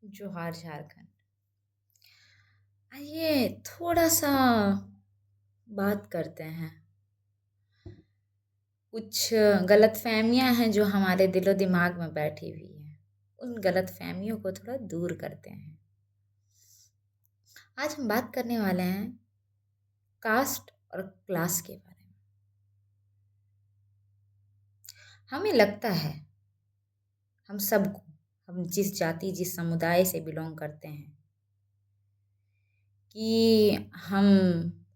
जोहार झारखंड। आइए थोड़ा सा बात करते हैं। कुछ गलतफहमियां हैं जो हमारे दिलो दिमाग में बैठी हुई हैं। उन गलतफहमियों को थोड़ा दूर करते हैं। आज हम बात करने वाले हैं कास्ट और क्लास के बारे में। हमें लगता है हम सबको, हम जिस जाति जिस समुदाय से बिलोंग करते हैं, कि हम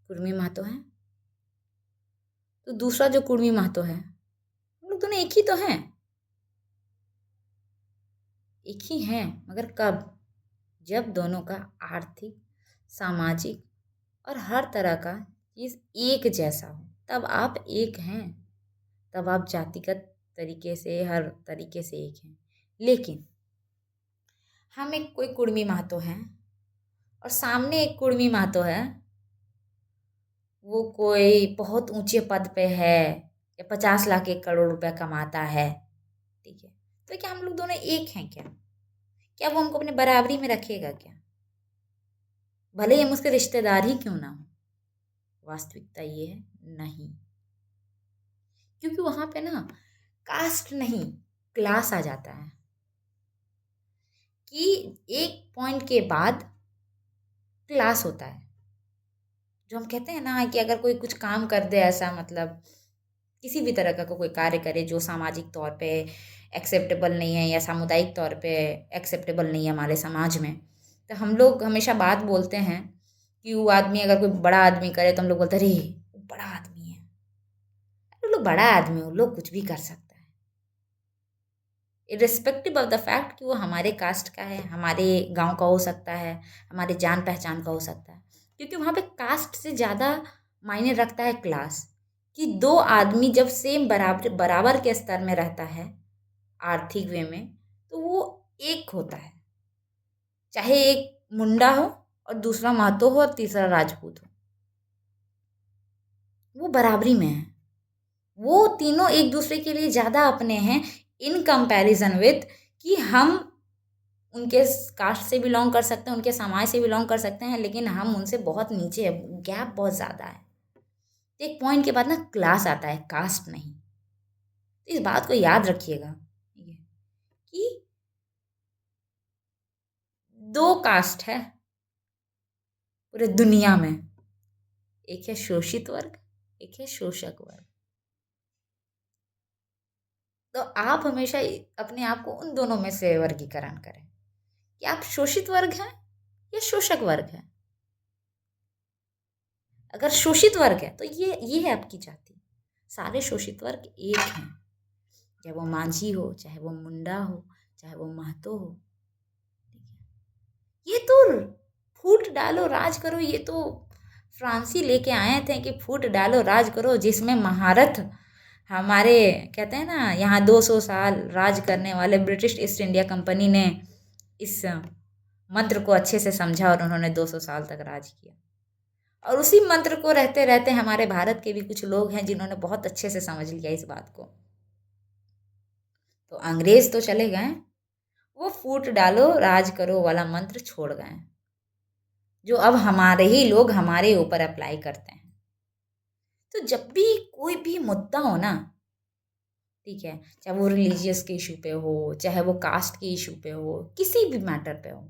कुर्मी महतो हैं, तो दूसरा जो कुर्मी महतो है, हम लोग दोनों एक ही तो हैं। एक ही हैं, मगर कब? जब दोनों का आर्थिक, सामाजिक और हर तरह का चीज एक जैसा हो, तब आप एक हैं। तब आप जातिगत तरीके से, हर तरीके से एक हैं। लेकिन हम एक कोई कुर्मी महतो हैं और सामने एक कुर्मी महतो है, वो कोई बहुत ऊंचे पद पे है या 50 लाख 1 करोड़ रुपया कमाता है, ठीक है, तो क्या हम लोग दोनों एक हैं? क्या वो हमको अपने बराबरी में रखेगा क्या? भले ही हम उसके रिश्तेदार ही क्यों ना हो। वास्तविकता ये है, नहीं। क्योंकि वहां पे ना कास्ट नहीं, क्लास आ जाता है। कि एक पॉइंट के बाद क्लास होता है। जो हम कहते हैं ना कि अगर कोई कुछ काम कर दे, ऐसा मतलब किसी भी तरह का कोई कार्य करे जो सामाजिक तौर पे एक्सेप्टेबल नहीं है या सामुदायिक तौर पे एक्सेप्टेबल नहीं है हमारे समाज में, तो हम लोग हमेशा बात बोलते हैं कि वो आदमी, अगर कोई बड़ा आदमी करे तो हम लोग बोलते हैं, अरे वो बड़ा आदमी है। अरे लोग बड़ा आदमी हो, लोग कुछ भी कर सकता है, इरिस्पेक्टिव ऑफ द फैक्ट कि वो हमारे कास्ट का है, हमारे गांव का हो सकता है, हमारे जान पहचान का हो सकता है। क्योंकि वहाँ पे कास्ट से ज़्यादा मायने रखता है क्लास। कि दो आदमी जब सेम बराबर बराबर के स्तर में रहता है आर्थिक वे में, तो वो एक होता है। चाहे एक मुंडा हो और दूसरा महतो हो और तीसरा राजपूत हो, वो बराबरी में है। वो तीनों एक दूसरे के लिए ज़्यादा अपने हैं इन कंपैरिजन विथ कि हम उनके कास्ट से बिलोंग कर सकते हैं, उनके समाज से बिलोंग कर सकते हैं, लेकिन हम उनसे बहुत नीचे है, गैप बहुत ज़्यादा है। तो एक पॉइंट के बाद ना क्लास आता है, कास्ट नहीं। तो इस बात को याद रखिएगा, ठीक है, कि दो कास्ट है पूरे दुनिया में। एक है शोषित वर्ग, एक है शोषक वर्ग। तो आप हमेशा अपने आप को उन दोनों में से वर्गीकरण करें कि आप शोषित वर्ग हैं या शोषक वर्ग हैं। अगर शोषित वर्ग है तो ये है आपकी जाति। सारे शोषित वर्ग एक हैं, चाहे वो मांझी हो, चाहे वो मुंडा हो, चाहे वो महतो हो। ये तो फूट डालो राज करो, ये तो फ्रांसी लेके आए थे कि फूट डालो राज करो, जिसमें महारत हमारे, कहते हैं ना, यहाँ 200 साल राज करने वाले ब्रिटिश ईस्ट इंडिया कंपनी ने इस मंत्र को अच्छे से समझा और उन्होंने 200 साल तक राज किया। और उसी मंत्र को रहते रहते हमारे भारत के भी कुछ लोग हैं जिन्होंने बहुत अच्छे से समझ लिया इस बात को। तो अंग्रेज तो चले गए, वो फूट डालो राज करो वाला मंत्र छोड़ गए, जो अब हमारे ही लोग हमारे ऊपर अप्लाई करते हैं। तो जब भी कोई भी मुद्दा हो ना, ठीक है, चाहे वो रिलीजियस के इशू पे हो, चाहे वो कास्ट के इशू पे हो, किसी भी मैटर पे हो,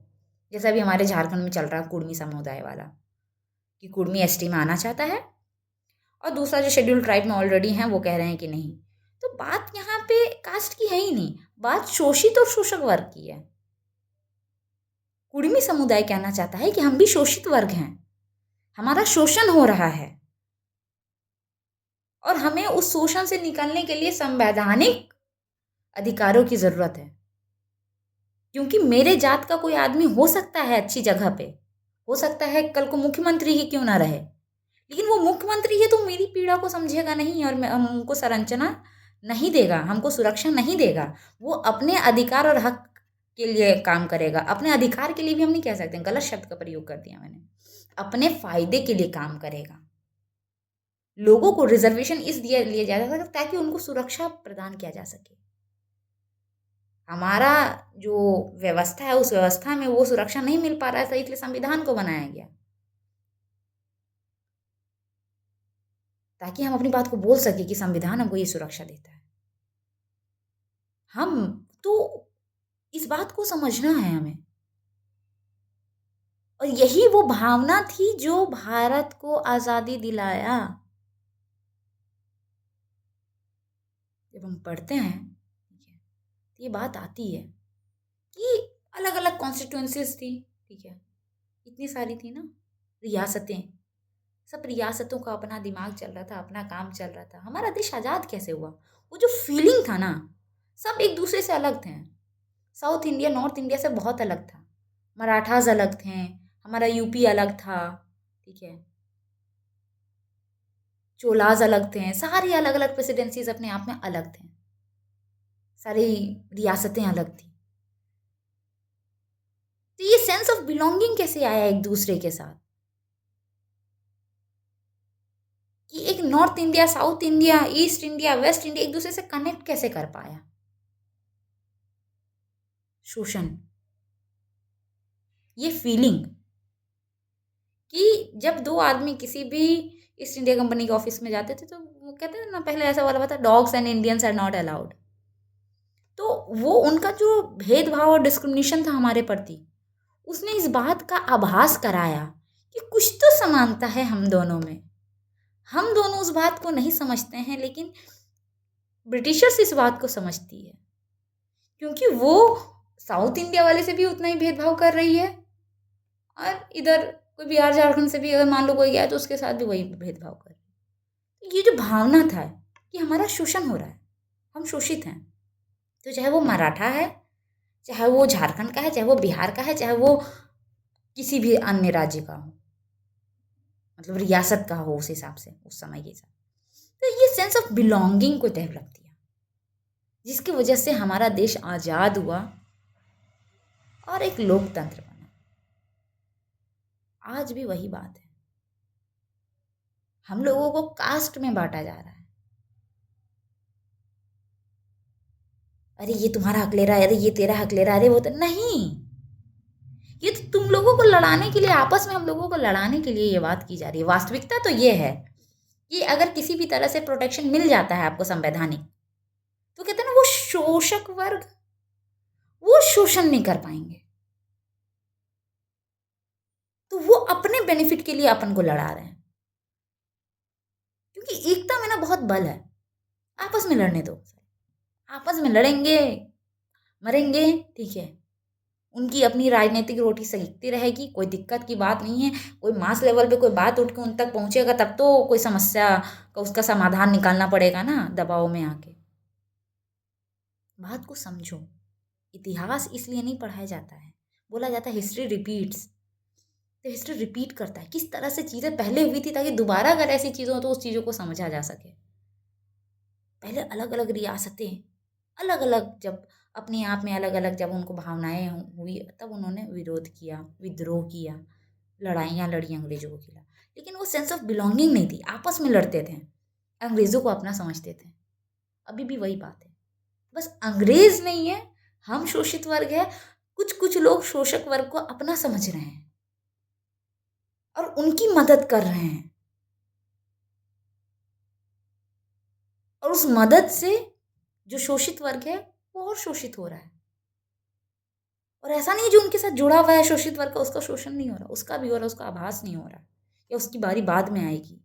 जैसा अभी हमारे झारखंड में चल रहा है कुर्मी समुदाय वाला, कि कुर्मी एसटी में आना चाहता है और दूसरा जो शेड्यूल ट्राइब में ऑलरेडी है वो कह रहे हैं कि नहीं। तो बात यहाँ पे कास्ट की है ही नहीं, बात शोषित और शोषक वर्ग की है। कुर्मी समुदाय कहना चाहता है कि हम भी शोषित वर्ग हैं, हमारा शोषण हो रहा है और हमें उस शोषण से निकलने के लिए संवैधानिक अधिकारों की जरूरत है। क्योंकि मेरे जात का कोई आदमी हो सकता है अच्छी जगह पे, हो सकता है कल को मुख्यमंत्री ही क्यों ना रहे, लेकिन वो मुख्यमंत्री है तो मेरी पीड़ा को समझेगा नहीं और हमको संरचना नहीं देगा, हमको सुरक्षा नहीं देगा। वो अपने अधिकार और हक के लिए काम करेगा। अपने अधिकार के लिए भी हम नहीं कह सकते, गलत शब्द का प्रयोग कर दिया मैंने, अपने फायदे के लिए काम करेगा। लोगों को रिजर्वेशन इस लिए लिया जाता है ताकि उनको सुरक्षा प्रदान किया जा सके। हमारा जो व्यवस्था है उस व्यवस्था में वो सुरक्षा नहीं मिल पा रहा है, सही, इसलिए संविधान को बनाया गया ताकि हम अपनी बात को बोल सके कि संविधान हमको ये सुरक्षा देता है। हम तो इस बात को समझना है हमें, और यही वो भावना थी जो भारत को आजादी दिलाया। जब हम पढ़ते हैं, ठीक है, तो ये बात आती है कि अलग अलग कॉन्स्टिट्यूएंसीज थी, ठीक है, इतनी सारी थी ना रियासतें, सब रियासतों का अपना दिमाग चल रहा था, अपना काम चल रहा था। हमारा देश आज़ाद कैसे हुआ? वो जो फीलिंग था ना, सब एक दूसरे से अलग थे। साउथ इंडिया नॉर्थ इंडिया से बहुत अलग था। मराठास अलग थे, हमारा यूपी अलग था, ठीक है, चोलाज अलग थे, सारी अलग अलग प्रेसिडेंसीज अपने आप में अलग थे, सारी रियासतें अलग थी। तो ये सेंस ऑफ बिलोंगिंग कैसे आया एक दूसरे के साथ कि एक north India, south India, east India, waste India एक दूसरे से कनेक्ट कैसे कर पाया? शोषण, ये फीलिंग कि जब दो आदमी किसी भी ईस्ट इंडिया कंपनी के ऑफिस में जाते थे तो वो कहते थे ना, पहले ऐसा वाला था, dogs and Indians are not allowed. तो वो उनका जो भेदभाव और डिस्क्रिमिनेशन था हमारे प्रति, उसने इस बात का आभास कराया कि कुछ तो समानता है हम दोनों में। हम दोनों उस बात को नहीं समझते हैं, लेकिन ब्रिटिशर्स इस बात को समझती है, क्योंकि वो साउथ इंडिया वाले से भी उतना ही भेदभाव कर रही है, और इधर कोई बिहार झारखंड से भी अगर मान लो कोई गया तो उसके साथ भी वही भेदभाव कर रही है। ये जो भावना था कि हमारा शोषण हो रहा है, हम शोषित हैं, तो चाहे वो मराठा है, चाहे वो झारखंड का है, चाहे वो बिहार का है, चाहे वो किसी भी अन्य राज्य का हो, मतलब रियासत का हो, उस हिसाब से उस समय के हिसाब, तो ये सेंस ऑफ बिलोंगिंग को डेवलप किया, जिसकी वजह से हमारा देश आज़ाद हुआ और एक लोकतंत्र बना। आज भी वही बात है, हम लोगों को कास्ट में बांटा जा रहा है। अरे ये तुम्हारा हक ले रहा है, अरे ये तेरा हक ले रहा है, अरे वो तो नहीं, ये तो तुम लोगों को लड़ाने के लिए, आपस में हम लोगों को लड़ाने के लिए ये बात की जा रही है। वास्तविकता तो ये है कि अगर किसी भी तरह से प्रोटेक्शन मिल जाता है आपको संवैधानिक, तो कहते हैं ना, वो शोषक वर्ग वो शोषण नहीं कर पाएंगे, तो वो अपने बेनिफिट के लिए अपन को लड़ा रहे हैं, क्योंकि एकता में ना बहुत बल है। आपस में लड़ने दो, आपस में लड़ेंगे, मरेंगे, ठीक है, उनकी अपनी राजनीतिक रोटी सेकती रहेगी, कोई दिक्कत की बात नहीं है। कोई मास लेवल पे कोई बात उठ के उन तक पहुंचेगा तब तो कोई समस्या का उसका समाधान निकालना पड़ेगा ना, दबाव में आके। बात को समझो, इतिहास इसलिए नहीं पढ़ाया जाता है, बोला जाता है हिस्ट्री रिपीट्स, तो हिस्ट्री रिपीट करता है किस तरह से चीज़ें पहले हुई थी, ताकि दोबारा अगर ऐसी चीज़ हो तो उस चीज़ों को समझा जा सके। पहले अलग अलग रियासतें अलग अलग जब अपने आप में अलग अलग जब उनको भावनाएं हुई, तब उन्होंने विरोध किया, विद्रोह किया, लड़ाइयाँ लड़ी अंग्रेजों के खिलाफ, लेकिन वो सेंस ऑफ बिलोंगिंग नहीं थी, आपस में लड़ते थे, अंग्रेजों को अपना समझते थे। अभी भी वही बात है, बस अंग्रेज नहीं है, हम शोषित वर्ग है, कुछ कुछ लोग शोषक वर्ग को अपना समझ रहे हैं और उनकी मदद कर रहे हैं, और उस मदद से जो शोषित वर्ग है वो और शोषित हो रहा है। और ऐसा नहीं जो उनके साथ जुड़ा हुआ है शोषित वर्ग का, उसका शोषण नहीं हो रहा, उसका भी हो रहा, उसका आभास नहीं हो रहा, या उसकी बारी बाद में आएगी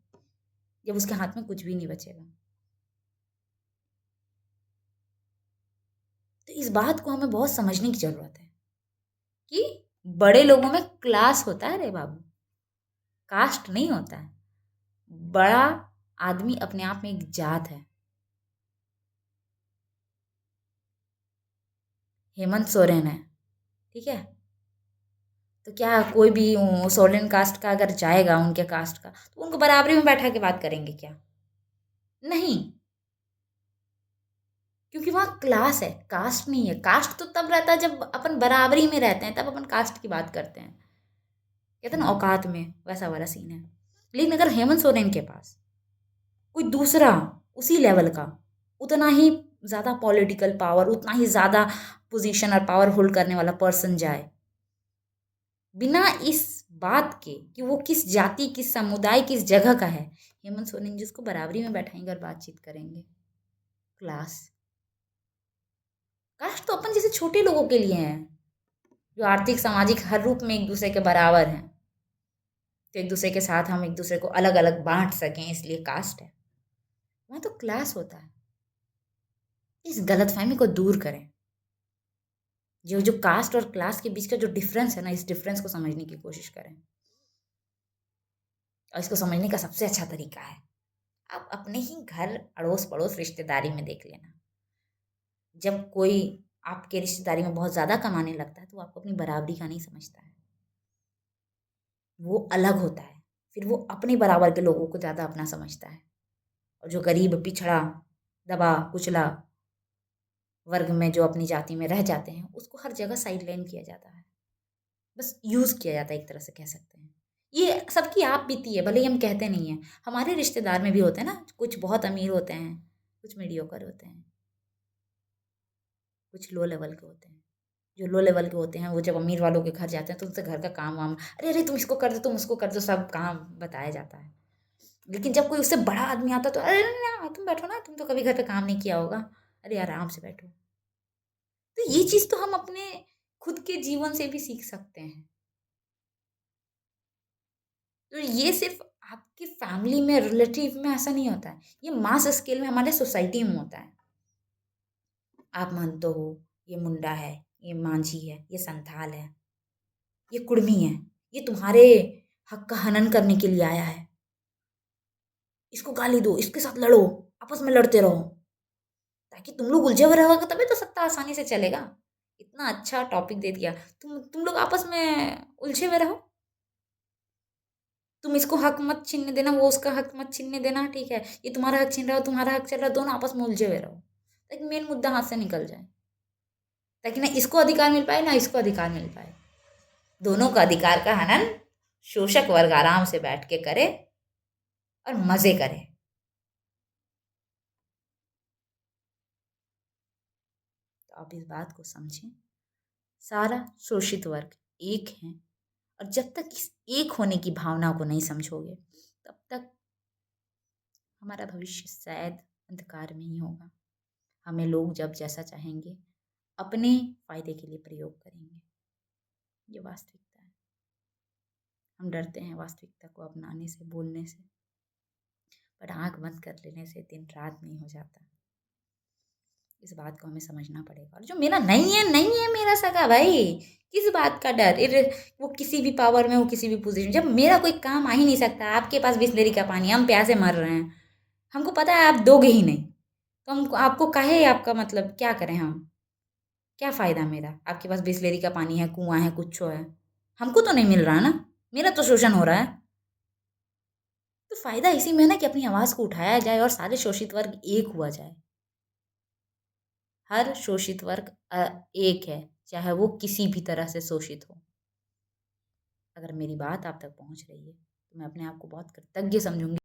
जब उसके हाथ में कुछ भी नहीं बचेगा। तो इस बात को हमें बहुत समझने की जरूरत है कि बड़े लोगों में क्लास होता है रे बाबू, कास्ट नहीं होता है। बड़ा आदमी अपने आप में एक जात है। हेमंत सोरेन है, ठीक है, तो क्या कोई भी सोरेन कास्ट का अगर जाएगा, उनके कास्ट का, तो उनको बराबरी में बैठा के बात करेंगे क्या? नहीं, क्योंकि वहाँ क्लास है, कास्ट नहीं है। कास्ट तो तब रहता है जब अपन बराबरी में रहते हैं, तब अपन कास्ट की बात करते हैं, कहते हैं ना औकात में, वैसा वाला सीन है। लेकिन अगर हेमंत सोरेन के पास कोई दूसरा उसी लेवल का, उतना ही ज़्यादा पॉलिटिकल पावर, उतना ही ज़्यादा पोजीशन और पावर होल्ड करने वाला पर्सन जाए, बिना इस बात के कि वो किस जाति, किस समुदाय, किस जगह का है, हेमंत सोरेन जी उसको बराबरी में बैठाएंगे और बातचीत करेंगे। क्लास, कास्ट तो अपन जैसे छोटे लोगों के लिए है, जो आर्थिक सामाजिक हर रूप में एक दूसरे के बराबर हैं, तो एक दूसरे के साथ हम एक दूसरे को अलग अलग बांट सकें, इसलिए कास्ट है। वहाँ तो क्लास होता है। इस गलतफहमी को दूर करें। जो जो कास्ट और क्लास के बीच का जो डिफरेंस है ना, इस डिफरेंस को समझने की कोशिश करें। और इसको समझने का सबसे अच्छा तरीका है, आप अपने ही घर अड़ोस पड़ोस रिश्तेदारी में देख लेना। जब कोई आपके रिश्तेदारी में बहुत ज़्यादा कमाने लगता है तो वो आपको अपनी बराबरी का नहीं समझता है, वो अलग होता है। फिर वो अपने बराबर के लोगों को ज़्यादा अपना समझता है, और जो गरीब, पिछड़ा, दबा कुचला वर्ग में जो अपनी जाति में रह जाते हैं, उसको हर जगह साइड लाइन किया जाता है, बस यूज़ किया जाता है, एक तरह से कह सकते हैं। ये सबकी आप बीती है, भले ही हम कहते नहीं हैं। हमारे रिश्तेदार में भी होते हैं ना, कुछ बहुत अमीर होते हैं, कुछ मीडियोकर होते हैं, कुछ लो लेवल के होते हैं। जो लो लेवल के होते हैं वो जब अमीर वालों के घर जाते हैं तो उनसे घर का काम वाम, अरे अरे तुम इसको कर दो, तुम उसको कर दो, सब काम बताया जाता है। लेकिन जब कोई उससे बड़ा आदमी आता है तो अरे ना तुम बैठो ना, तुम तो कभी घर पे काम नहीं किया होगा, अरे आराम से बैठो। तो ये चीज़ तो हम अपने खुद के जीवन से भी सीख सकते हैं। तो ये सिर्फ आपकी फैमिली में, रिलेटिव में ऐसा नहीं होता है, ये मास स्केल में हमारे सोसाइटी में होता है। आप मानते हो ये मुंडा है, ये मांझी है, ये संथाल है, ये कुड़मी है, ये तुम्हारे हक का हनन करने के लिए आया है, इसको गाली दो, इसके साथ लड़ो, आपस में लड़ते रहो, ताकि तुम लोग उलझे हुए रहोगे तभी तो सत्ता आसानी से चलेगा। इतना अच्छा टॉपिक दे दिया, तुम लोग आपस में उलझे हुए रहो, तुम इसको हक मत छीनने देना, वो उसका हक मत छीनने देना, ठीक है, ये तुम्हारा हक छीन रहा हो, तुम्हारा हक चल रहा है, दोनों आपस में उलझे हुए रहो, ताकि मेन मुद्दा हाथ से निकल जाए, ताकि ना इसको अधिकार मिल पाए ना इसको अधिकार मिल पाए। दोनों का अधिकार का हनन शोषक वर्ग आराम से बैठ के करे और मजे करे। तो आप इस बात को समझें, सारा शोषित वर्ग एक है, और जब तक इस एक होने की भावना को नहीं समझोगे तब तक हमारा भविष्य शायद अंधकार में ही होगा। हमें लोग जब जैसा चाहेंगे अपने फायदे के लिए प्रयोग करेंगे, ये वास्तविकता है। हम डरते हैं वास्तविकता को अपनाने से, बोलने से, पर आंख बंद कर लेने से दिन रात नहीं हो जाता। इस बात को हमें समझना पड़ेगा। और जो मेरा नहीं है, नहीं है मेरा सगा भाई, किस बात का डर, वो किसी भी पावर में हो, किसी भी पोजीशन, जब मेरा कोई काम आ ही नहीं सकता। आपके पास बिस्लेरी का पानी, हम प्यासे मर रहे हैं, हमको पता है आप दोगे ही नहीं, तो हम आपको काहे, आपका मतलब क्या करें हम, क्या फ़ायदा मेरा, आपके पास बिस्लेरी का पानी है, कुआँ है, कुछ है, हमको तो नहीं मिल रहा ना, मेरा तो शोषण हो रहा है। तो फ़ायदा इसी में है ना कि अपनी आवाज़ को उठाया जाए और सारे शोषित वर्ग एक हुआ जाए। हर शोषित वर्ग एक है, चाहे वो किसी भी तरह से शोषित हो। अगर मेरी बात आप तक पहुँच रही है तो मैं अपने आप को बहुत कृतज्ञ समझूँगी।